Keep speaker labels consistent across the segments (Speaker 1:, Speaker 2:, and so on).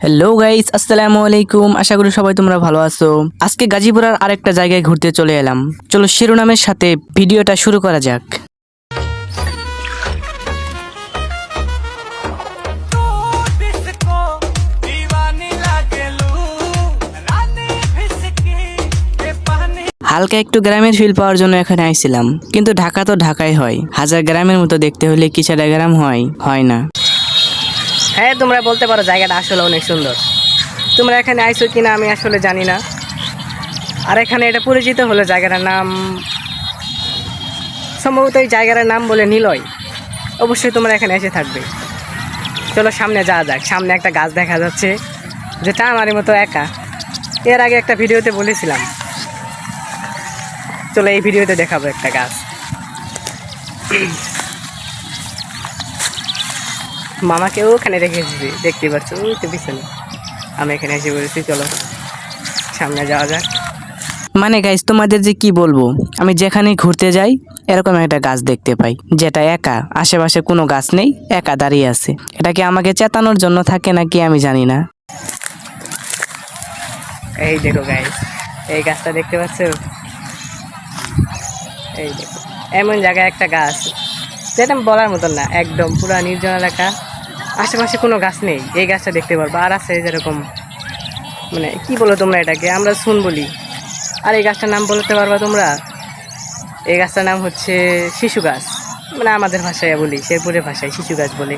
Speaker 1: Hello guys, আসসালামু আলাইকুম। আশা করি সবাই তোমরা ভালো আছো। আজকে গাজীপুরের আরেকটা জায়গায় ঘুরতে চলে এলাম। চলো শিরোনামের সাথে ভিডিওটা শুরু করা যাক। হালকা একটু গ্রামের ফিল পাওয়ার জন্য এখানে আইছিলাম, কিন্তু ঢাকা তো ঢাকাই হয়। হাজার গ্রামের মতো দেখতে হলে কি সেটা গ্রাম হয় না। হ্যাঁ, তোমরা বলতে পারো জায়গাটা আসলে অনেক সুন্দর। তোমরা এখানে আইছো কিনা আমি আসলে জানি না। আর এখানে এটা পরিচিত হলো জায়গাটার নাম, সম্ভবত এই জায়গাটার নাম বলে নিলয়। অবশ্যই তোমরা এখানে এসে থাকবে। চলো সামনে যাওয়া যাক। সামনে একটা গাছ দেখা যাচ্ছে, যেটা আমারই মতো একা। এর আগে একটা ভিডিওতে বলেছিলাম। চলো এই ভিডিওতে দেখাবো একটা গাছ। মামাকেও ওখানে রেখে এসেছি, দেখতে পাচ্ছ ওই তো পিছনে। আমি এখানে এসে বলেছি, চলো সামনে যাওয়া যাক। মানে গাইস, তোমাদের যে কি বলবো, আমি যেখানে ঘুরতে যাই এরকম একটা গাছ দেখতে পাই, যেটা একা, আশেপাশে কোনো গাছ নেই, একা দাঁড়িয়ে আছে। এটা কি আমাকে চেতানোর জন্য থাকে নাকি আমি জানি না। এই দেখো গাইস, এই গাছটা দেখতে পাচ্ছ? এই দেখো, এমন জায়গায় একটা গাছ যেটা বলার মতন না, একদম পুরা নির্জন এলাকা, আশেপাশে কোনো গাছ নেই। এই গাছটা দেখতে পারবো। আর আছে যেরকম, মানে কি বলো তোমরা, এটাকে আমরা শুন বলি। আর এই গাছটার নাম বলতে পারবা তোমরা? এই গাছটার নাম হচ্ছে শিশু গাছ। মানে আমাদের ভাষায় বলি, শেরপুরের ভাষায় শিশু গাছ বলে।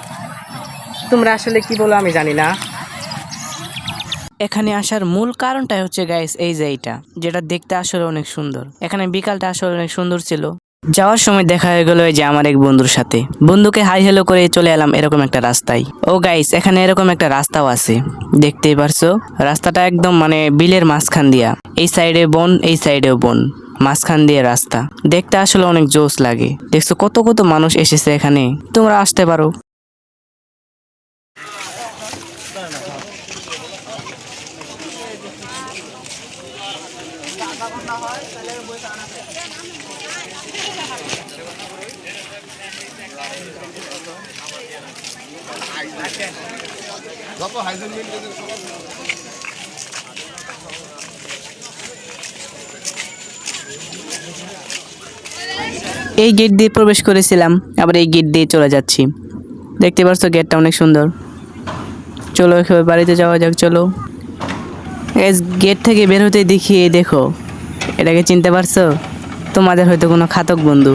Speaker 1: তোমরা আসলে কি বলো আমি জানি না। এখানে আসার মূল কারণটাই হচ্ছে গাইস এই যে এইটা, যেটা দেখতে আসলে অনেক সুন্দর। এখানে বিকালটা আসলে অনেক সুন্দর ছিল। যাওয়ার সময় দেখা হয়ে গেল যে আমার এক বন্ধুর সাথে। বন্ধুকে হাই হ্যালো করে চলে এলাম এরকম একটা রাস্তায়। ও গাইস, এখানে এরকম একটা রাস্তাও আছে, দেখতেই পারছো? রাস্তাটা একদম মানে বিলের মাঝখান দিয়া, এই সাইডে বন, এই সাইডেও বন, মাঝখান দিয়ে রাস্তা। দেখতে আসলে অনেক জোশ লাগে। দেখছো কত কত মানুষ এসেছে এখানে। তোমরা আসতে পারো। এই গেট দিয়ে প্রবেশ করেছিলাম, আবার এই গেট দিয়ে চলে যাচ্ছি। দেখতে পাচ্ছ গেটটা অনেক সুন্দর। চলো এখানে বাড়িতে যাওয়া যাক। চলো গেট থেকে বের হতে দেখি, দেখো এটাকে চিনতে পারছো? তোমাদের হয়তো কোনো ঘাতক বন্ধু।